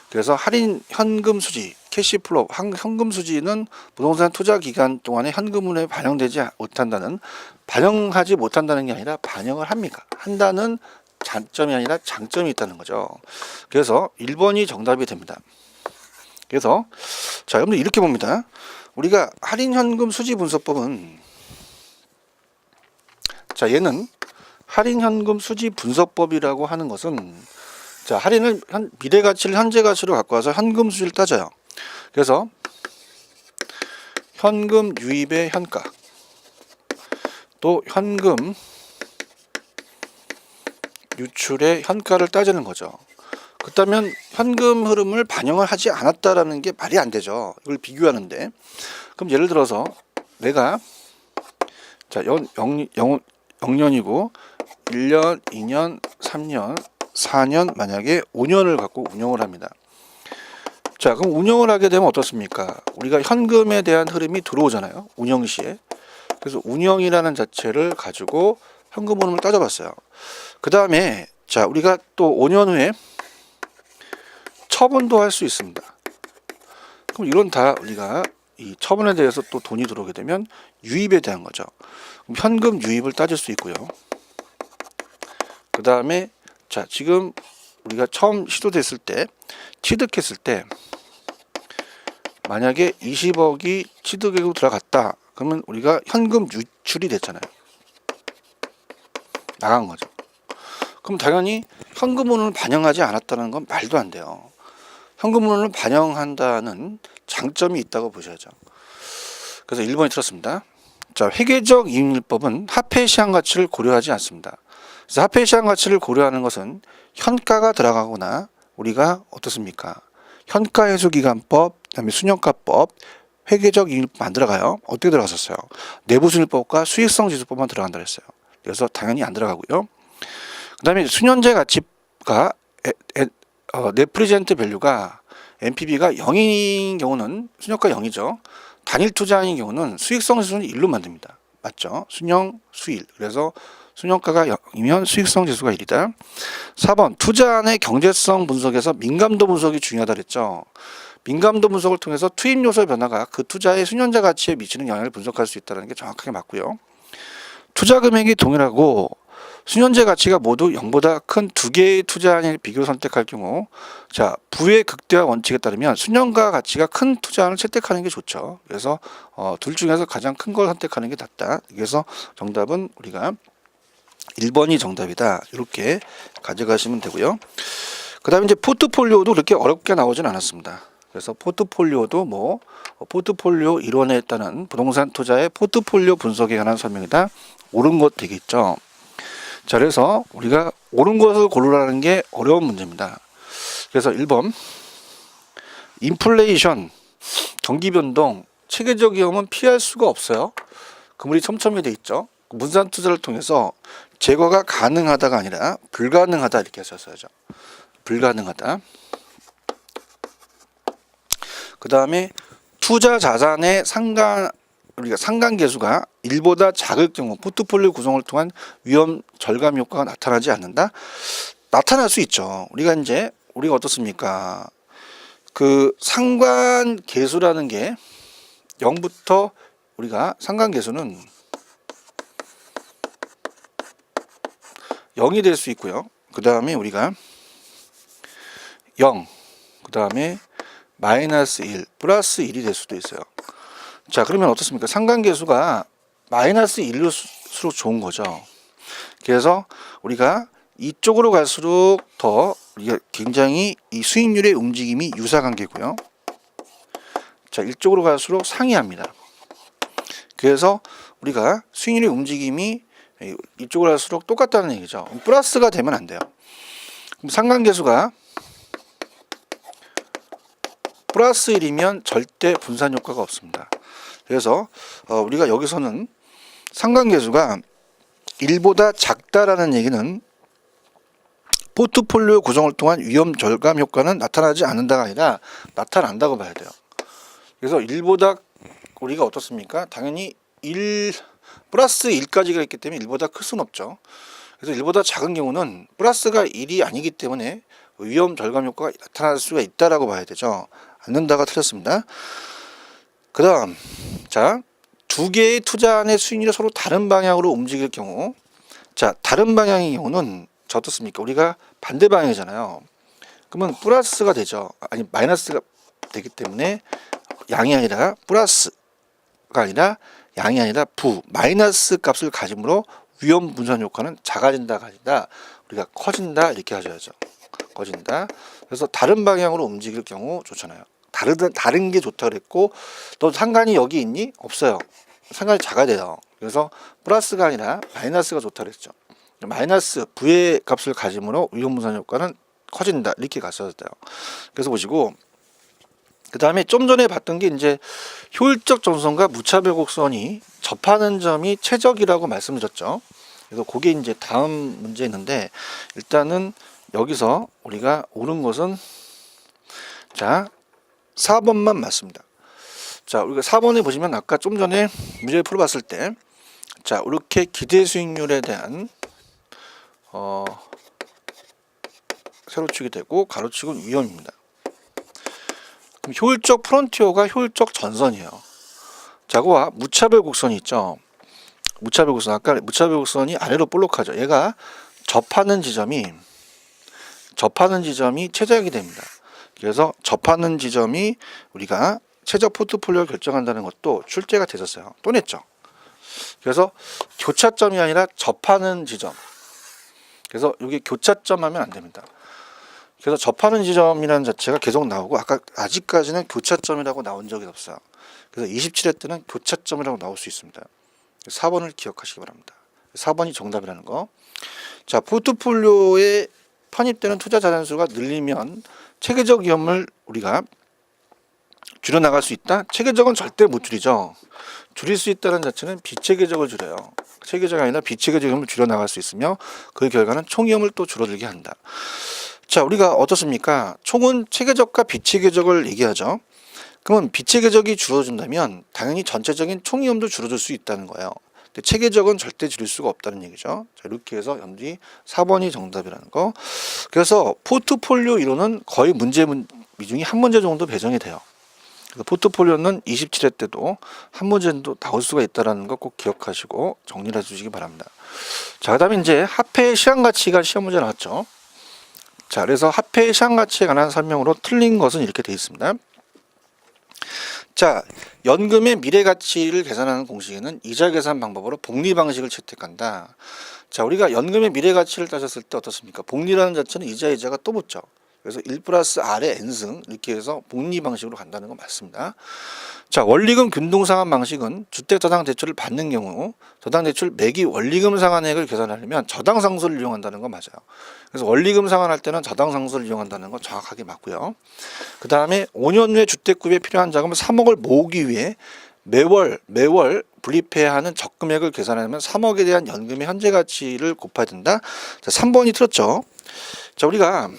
그래서 할인 현금 수지, 캐시플로우, 현금 수지는 부동산 투자 기간 동안에 현금으로 반영하지 못한다는 게 아니라 반영을 합니까? 한다는 단점이 아니라 장점이 있다는 거죠. 그래서 1번이 정답이 됩니다. 그래서 자, 여러분들 이렇게 봅니다. 우리가 할인현금 수지분석법은, 자, 얘는 할인현금 수지분석법이라고 하는 것은, 자, 할인을 미래 가치를 현재 가치로 갖고 와서 현금 수지를 따져요. 그래서 현금 유입의 현가, 또 현금 유출의 현가를 따지는 거죠. 그렇다면 현금 흐름을 반영을 하지 않았다라는 게 말이 안 되죠. 이걸 비교하는데. 그럼 예를 들어서 내가, 자, 0년이고 1년, 2년, 3년, 4년, 만약에 5년을 갖고 운영을 합니다. 자, 그럼 운영을 하게 되면 어떻습니까? 우리가 현금에 대한 흐름이 들어오잖아요. 운영 시에. 그래서 운영이라는 자체를 가지고 현금 흐름을 따져봤어요. 그 다음에, 자, 우리가 또 5년 후에 처분도 할 수 있습니다. 그럼 이런 다 우리가 이 처분에 대해서 또 돈이 들어오게 되면 유입에 대한 거죠. 그럼 현금 유입을 따질 수 있고요. 그 다음에, 자, 지금 우리가 처음 시도됐을 때, 취득했을 때, 만약에 20억이 취득액으로 들어갔다. 그러면 우리가 현금 유출이 됐잖아요. 나간 거죠. 그럼 당연히 현금 흐름을 반영하지 않았다는 건 말도 안 돼요. 현금 흐름을 반영한다는 장점이 있다고 보셔야죠. 그래서 1번이 틀렸습니다. 자, 회계적 이익률법은 화폐 시장 가치를 고려하지 않습니다. 그래서 화폐 시장 가치를 고려하는 것은 현가가 들어가거나 우리가 어떻습니까? 현가회수기간법, 그다음에 순현가법, 회계적 이익률법 안 들어가요. 어떻게 들어갔었어요? 내부순위법과 수익성지수법만 들어간다 그랬어요. 그래서 당연히 안 들어가고요. 그 다음에 순현재 가치가 net present value가 NPV가 0인 경우는 순효가 0이죠. 단일 투자인 경우는 수익성 지수는 1로 만듭니다. 맞죠? 순영, 수일. 그래서 순효가가 0이면 수익성 지수가 1이다. 4번 투자안의 경제성 분석에서 민감도 분석이 중요하다 그랬죠. 민감도 분석을 통해서 투입 요소 변화가 그 투자의 순현재 가치에 미치는 영향을 분석할 수 있다는 게 정확하게 맞고요. 투자 금액이 동일하고 순현재 가치가 모두 0보다 큰 두 개의 투자안을 비교 선택할 경우, 자, 부의 극대화 원칙에 따르면 순현가 가치가 큰 투자안을 채택하는 게 좋죠. 그래서 둘 중에서 가장 큰 걸 선택하는 게 낫다. 그래서 정답은 우리가 1번이 정답이다. 이렇게 가져가시면 되고요. 그 다음에 이제 포트폴리오도 그렇게 어렵게 나오진 않았습니다. 그래서 포트폴리오도 포트폴리오 이론에 따른 부동산 투자의 포트폴리오 분석에 관한 설명이다. 옳은 것 되겠죠. 자, 그래서 우리가 옳은 것을 고르라는 게 어려운 문제입니다. 그래서 1번 인플레이션, 경기변동, 체계적 위험은 피할 수가 없어요. 그물이 촘촘히 돼 있죠. 분산 투자를 통해서 제거가 가능하다가 아니라 불가능하다 이렇게 하셨어야죠. 불가능하다. 그 다음에 투자 자산의 우리가 상관계수가 1보다 작을 경우 포트폴리오 구성을 통한 위험 절감 효과가 나타나지 않는다. 나타날 수 있죠. 우리가 어떻습니까? 그 상관계수라는 게 0부터 우리가 상관계수는 0이 될 수 있고요. 그 다음에 우리가 0, 그 다음에 마이너스 1, 플러스 1이 될 수도 있어요. 자, 그러면 어떻습니까? 상관계수가 마이너스 1일수록 좋은 거죠. 그래서 우리가 이쪽으로 갈수록 더 우리가 굉장히 이 수익률의 움직임이 유사관계고요. 자, 이쪽으로 갈수록 상이합니다. 그래서 우리가 수익률의 움직임이 이쪽으로 갈수록 똑같다는 얘기죠. 플러스가 되면 안 돼요. 그럼 상관계수가 플러스 1이면 절대 분산 효과가 없습니다. 그래서 우리가 여기서는 상관계수가 1보다 작다라는 얘기는 포트폴리오 구성을 통한 위험 절감 효과는 나타나지 않는다가 아니라 나타난다고 봐야 돼요. 그래서 1보다 우리가 어떻습니까? 당연히 플러스 1까지가 있기 때문에 1보다 클 수는 없죠. 그래서 1보다 작은 경우는 플러스가 1이 아니기 때문에 위험 절감 효과가 나타날 수가 있다라고 봐야 되죠. 않는다가 틀렸습니다. 그 다음, 자, 두 개의 투자안의 수익률이 서로 다른 방향으로 움직일 경우, 자, 다른 방향의 경우는 자, 어떻습니까? 우리가 반대 방향이잖아요. 그러면 플러스가 되죠. 아니 마이너스가 되기 때문에 양이 아니라 플러스가 아니라 양이 아니라 부 마이너스 값을 가짐으로 위험 분산 효과는 작아진다 가진다 우리가 커진다 이렇게 하셔야죠. 커진다. 그래서 다른 방향으로 움직일 경우 좋잖아요. 다른 게 좋다 그랬고 너 상관이 여기 있니? 없어요. 상관이 작아야 돼요. 그래서 플러스가 아니라 마이너스가 좋다 그랬죠. 마이너스 부의 값을 가짐으로 위험 분산 효과는 커진다 이렇게 갔어야 돼요. 그래서 보시고 그 다음에 좀 전에 봤던 게 이제 효율적 전선과 무차별 곡선이 접하는 점이 최적이라고 말씀드렸죠. 그래서 그게 이제 다음 문제 있는데 일단은 여기서 우리가 옳은 것은 자 4번만 맞습니다. 자 우리가 4번에 보시면 아까 좀 전에 문제를 풀어봤을 때 자 이렇게 기대 수익률에 대한 세로축이 되고 가로축은 위험입니다. 그럼 효율적 프론티어가 효율적 전선이에요. 자그와 무차별 곡선이 있죠. 무차별 곡선 아까 무차별 곡선이 아래로 볼록하죠. 얘가 접하는 지점이 최적이 됩니다. 그래서 접하는 지점이 우리가 최적 포트폴리오를 결정한다는 것도 출제가 됐었어요. 또 냈죠. 그래서 교차점이 아니라 접하는 지점. 그래서 이게 교차점 하면 안 됩니다. 그래서 접하는 지점이라는 자체가 계속 나오고 아까 아직까지는 교차점이라고 나온 적이 없어요. 그래서 27회 때는 교차점이라고 나올 수 있습니다. 4번을 기억하시기 바랍니다. 4번이 정답이라는 거. 자, 포트폴리오에 편입되는 투자 자산수가 늘리면 체계적 위험을 우리가 줄여나갈 수 있다? 체계적은 절대 못 줄이죠. 줄일 수 있다는 자체는 비체계적을 줄여요. 체계적이 아니라 비체계적 위험을 줄여나갈 수 있으며 그 결과는 총위험을 또 줄어들게 한다. 자, 우리가 어떻습니까? 총은 체계적과 비체계적을 얘기하죠. 그러면 비체계적이 줄어든다면 당연히 전체적인 총위험도 줄어들 수 있다는 거예요. 근데 체계적은 절대 줄일 수가 없다는 얘기죠. 자, 이렇게 해서 염지 4번이 정답이라는 거. 그래서 포트폴리오 이론은 거의 문제 중에 한 문제 정도 배정이 돼요. 그래서 포트폴리오는 27회 때도 한 문제 정도 나올 수가 있다는 거 꼭 기억하시고 정리를 해주시기 바랍니다. 자, 그다음에 이제 화폐의 시간가치가 시험 문제 나왔죠. 자, 그래서 화폐의 시간가치에 관한 설명으로 틀린 것은 이렇게 되어 있습니다. 자, 연금의 미래가치를 계산하는 공식에는 이자 계산 방법으로 복리 방식을 채택한다. 자, 우리가 연금의 미래가치를 따졌을 때 어떻습니까? 복리라는 자체는 이자가 또 붙죠. 그래서 1 플러스 R의 N승 이렇게 해서 복리 방식으로 간다는 건 맞습니다. 자, 원리금 균등상환 방식은 주택저당 대출을 받는 경우 저당 대출 매기 원리금 상환액을 계산하려면 저당 상수를 이용한다는 건 맞아요. 그래서 원리금 상환할 때는 저당 상수를 이용한다는 건 정확하게 맞고요. 그 다음에 5년 후에 주택 구입에 필요한 자금을 3억을 모으기 위해 매월 불입해야 하는 적금액을 계산하려면 3억에 대한 연금의 현재 가치를 곱해야 된다. 자, 3번이 틀었죠. 자, 우리가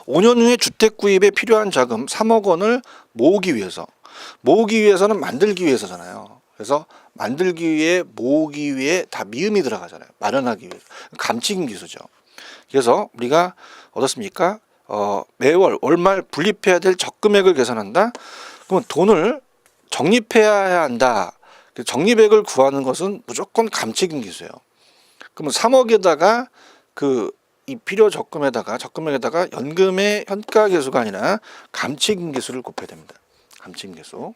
5년 후에 주택 구입에 필요한 자금 3억 원을 모으기 위해서는 만들기 위해서잖아요. 그래서 만들기 위해 모으기 위해 다 미음이 들어가잖아요. 마련하기 위해 감치기 기수죠. 그래서 우리가 어떻습니까? 매월 월말 분립해야 될 적금액을 계산한다. 그러면 돈을 적립해야 한다. 적립액을 구하는 것은 무조건 감치기 기수예요. 그러면 3억에다가 이 필요 적금액에다가 연금의 현가 계수가 아니라 감채기금 계수를 곱해야 됩니다. 감채기금 계수.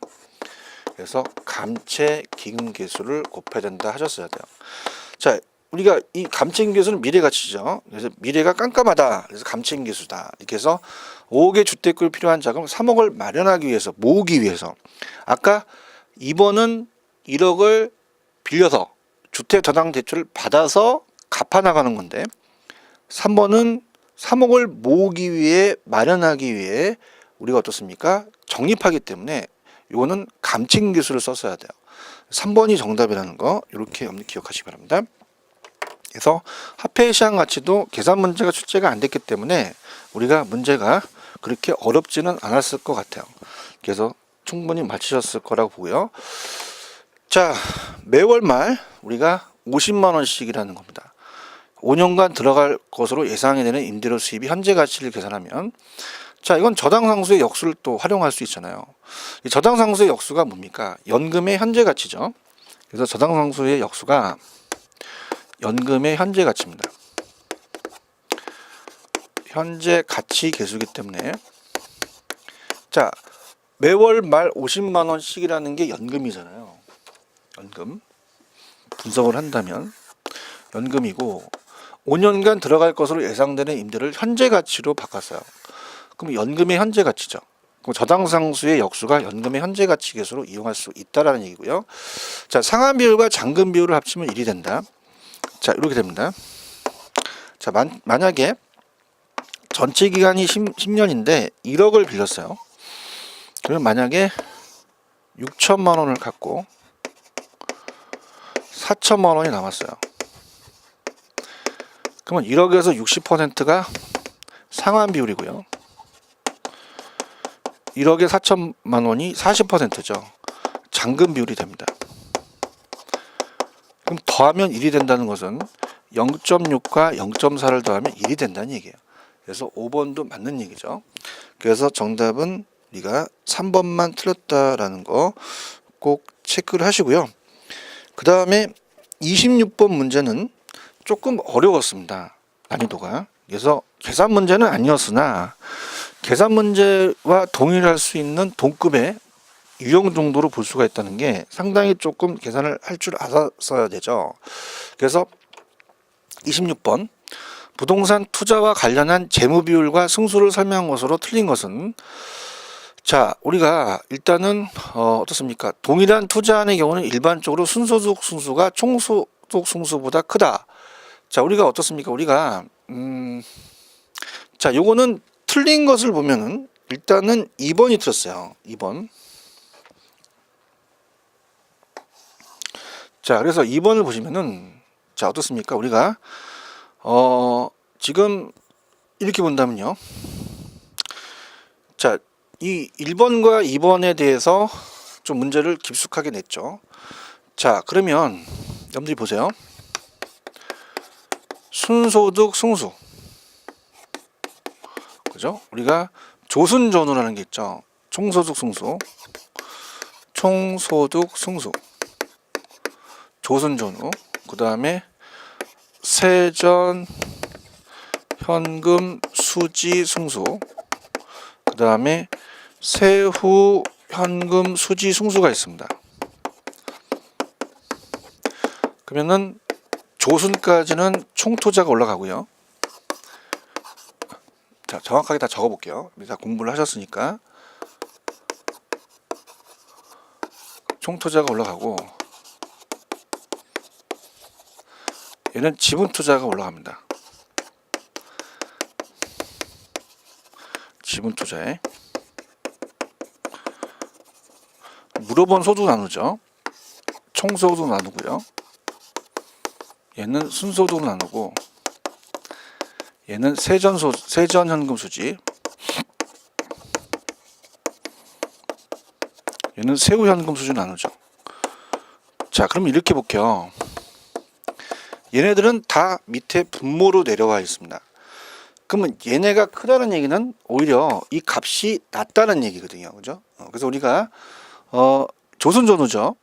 그래서 감채기금 계수를 곱해야 된다 하셨어야 돼요. 자, 우리가 이 감채기금 계수는 미래가치죠. 그래서 미래가 깜깜하다. 그래서 감채기금 계수다. 이렇게 해서 5억의 주택구입 필요한 자금 3억을 마련하기 위해서 모으기 위해서 아까 2번은 1억을 빌려서 주택저당 대출을 받아서 갚아 나가는 건데 3번은 3억을 모으기 위해 마련하기 위해 우리가 어떻습니까? 적립하기 때문에 이거는 감채기금 계수를 썼어야 돼요. 3번이 정답이라는 거 이렇게 기억하시기 바랍니다. 그래서 화폐의 시장 가치도 계산 문제가 출제가 안 됐기 때문에 우리가 문제가 그렇게 어렵지는 않았을 것 같아요. 그래서 충분히 맞추셨을 거라고 보고요. 자, 매월 말 우리가 50만 원씩이라는 겁니다. 5년간 들어갈 것으로 예상이 되는 임대료 수입이 현재 가치를 계산하면 자, 이건 저당상수의 역수를 또 활용할 수 있잖아요. 이 저당상수의 역수가 뭡니까? 연금의 현재 가치죠. 그래서 저당상수의 역수가 연금의 현재 가치입니다. 현재 가치 계수기 때문에 자 매월 말 50만 원씩이라는 게 연금이잖아요. 연금 분석을 한다면 연금이고 5년간 들어갈 것으로 예상되는 임대를 현재 가치로 바꿨어요. 그럼 연금의 현재 가치죠. 그럼 저당상수의 역수가 연금의 현재 가치 계수로 이용할 수 있다라는 얘기고요. 자, 상환 비율과 잔금 비율을 합치면 1이 된다. 자, 이렇게 됩니다. 자, 만약에 전체 기간이 10년인데 1억을 빌렸어요. 그러면 만약에 6천만 원을 갖고 4천만 원이 남았어요. 그러면 1억에서 60%가 상환 비율이고요. 1억에 4천만 원이 40%죠. 잔금 비율이 됩니다. 그럼 더하면 1이 된다는 것은 0.6과 0.4를 더하면 1이 된다는 얘기예요. 그래서 5번도 맞는 얘기죠. 그래서 정답은 우리가 3번만 틀렸다라는 거 꼭 체크를 하시고요. 그 다음에 26번 문제는 조금 어려웠습니다. 난이도가. 그래서 계산 문제는 아니었으나 계산 문제와 동일할 수 있는 동급의 유형 정도로 볼 수가 있다는 게 상당히 조금 계산을 할 줄 알았어야 되죠. 그래서 26번 부동산 투자와 관련한 재무 비율과 승수를 설명한 것으로 틀린 것은 자 우리가 일단은 어떻습니까? 동일한 투자안의 경우는 일반적으로 순소득 승수가 총소득 승수보다 크다. 자 우리가 어떻습니까? 우리가 자 요거는 틀린 것을 보면은 일단은 2번이 틀렸어요. 2번. 자 그래서 2번을 보시면은 자 어떻습니까? 우리가 지금 이렇게 본다면요. 자 이 1번과 2번에 대해서 좀 문제를 깊숙하게 냈죠. 자 그러면 여러분들이 보세요. 순소득 승수 그죠? 우리가 조순전후라는 게 있죠. 총소득 승수 조순전후 그 다음에 세전 현금 수지 승수 그 다음에 세후 현금 수지 승수가 있습니다. 그러면은 조순까지는 총투자가 올라가고요. 자 정확하게 다 적어볼게요. 다 공부를 하셨으니까 총투자가 올라가고 얘는 지분투자가 올라갑니다. 지분투자에 물어본 소득 나누죠. 총소득 나누고요. 얘는 순소득 나누고 얘는 세전 현금 수지 얘는 세후 현금 수지 나누죠. 자 그럼 이렇게 볼게요. 얘네들은 다 밑에 분모로 내려와 있습니다. 그러면 얘네가 크다는 얘기는 오히려 이 값이 낮다는 얘기거든요. 그죠? 그래서 우리가 조순전후죠.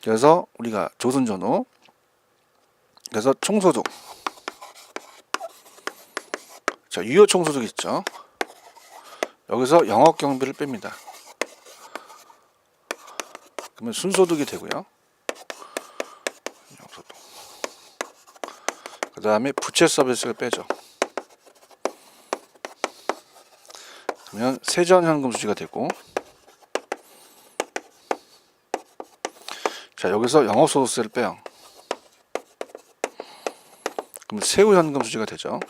그래서 우리가 조순전후 그래서 총소득 자 유효 총소득 있죠. 여기서 영업경비를 뺍니다. 그러면 순소득이 되고요. 그 다음에 부채 서비스를 빼죠. 그러면 세전 현금 수지가 되고 자 여기서 영업소득세를 빼요. 그럼 세후 현금 수지가 되죠.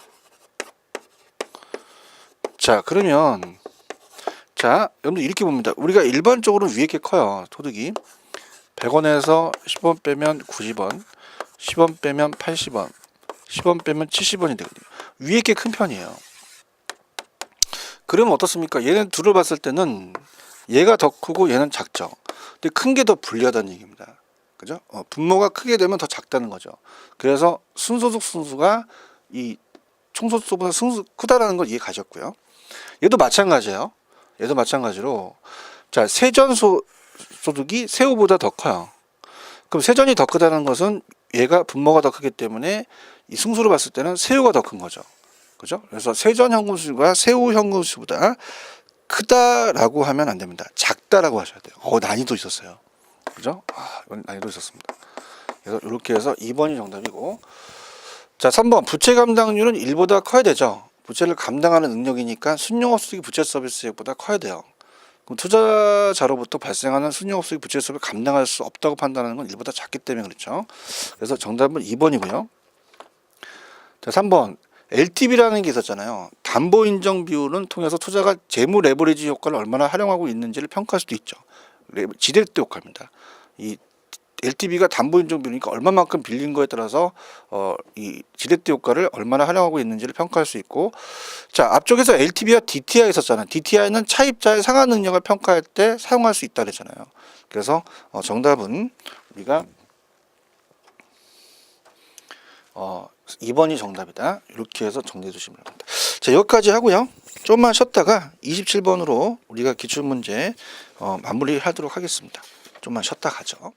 자 그러면 자 여러분들 이렇게 봅니다. 우리가 일반적으로 위에 게 커요. 소득이 100원에서 10원 빼면 90원 10원 빼면 80원 10원 빼면 70원이 되거든요. 위에 게 큰 편이에요. 그러면 어떻습니까? 얘는 둘을 봤을 때는 얘가 더 크고 얘는 작죠. 근데 큰 게 더 불리하다는 얘기입니다. 그죠? 분모가 크게 되면 더 작다는 거죠. 그래서 순소득 승수가 이 총소득보다 승수 크다라는 걸 이해 가셨고요. 얘도 마찬가지예요. 얘도 마찬가지로 자 세전 소득이 세후보다 더 커요. 그럼 세전이 더 크다는 것은 얘가 분모가 더 크기 때문에 이 승수로 봤을 때는 세후가 더 큰 거죠. 그죠? 그래서 세전 현금수가 세후 현금수보다 크다라고 하면 안 됩니다. 작다라고 하셔야 돼요. 난이도 있었어요. 그죠? 이건 난이도 있었습니다. 그래서 이렇게 해서 2번이 정답이고, 자 3번 부채 감당률은 1보다 커야 되죠. 부채를 감당하는 능력이니까 순용업수익이 부채 서비스액보다 커야 돼요. 그럼 투자자로부터 발생하는 순용업수익 부채 서비스를 감당할 수 없다고 판단하는 건 1보다 작기 때문에 그렇죠. 그래서 정답은 2번이고요. 자 3번 LTV라는 게 있었잖아요. 담보 인정 비율은 통해서 투자가 재무 레버리지 효과를 얼마나 활용하고 있는지를 평가할 수도 있죠. 지렛대 효과입니다. 이 LTV가 담보 인정 비율이니까 얼마만큼 빌린 거에 따라서 이 지렛대 효과를 얼마나 활용하고 있는지를 평가할 수 있고, 자 앞쪽에서 LTV와 DTI 있었잖아요. DTI는 차입자의 상환 능력을 평가할 때 사용할 수 있다 그랬잖아요. 그래서 정답은 우리가 2번이 정답이다. 이렇게 해서 정리해 주시면 됩니다. 자, 여기까지 하고요. 좀만 쉬었다가 27번으로 우리가 기출문제 마무리하도록 하겠습니다. 좀만 쉬었다 가죠.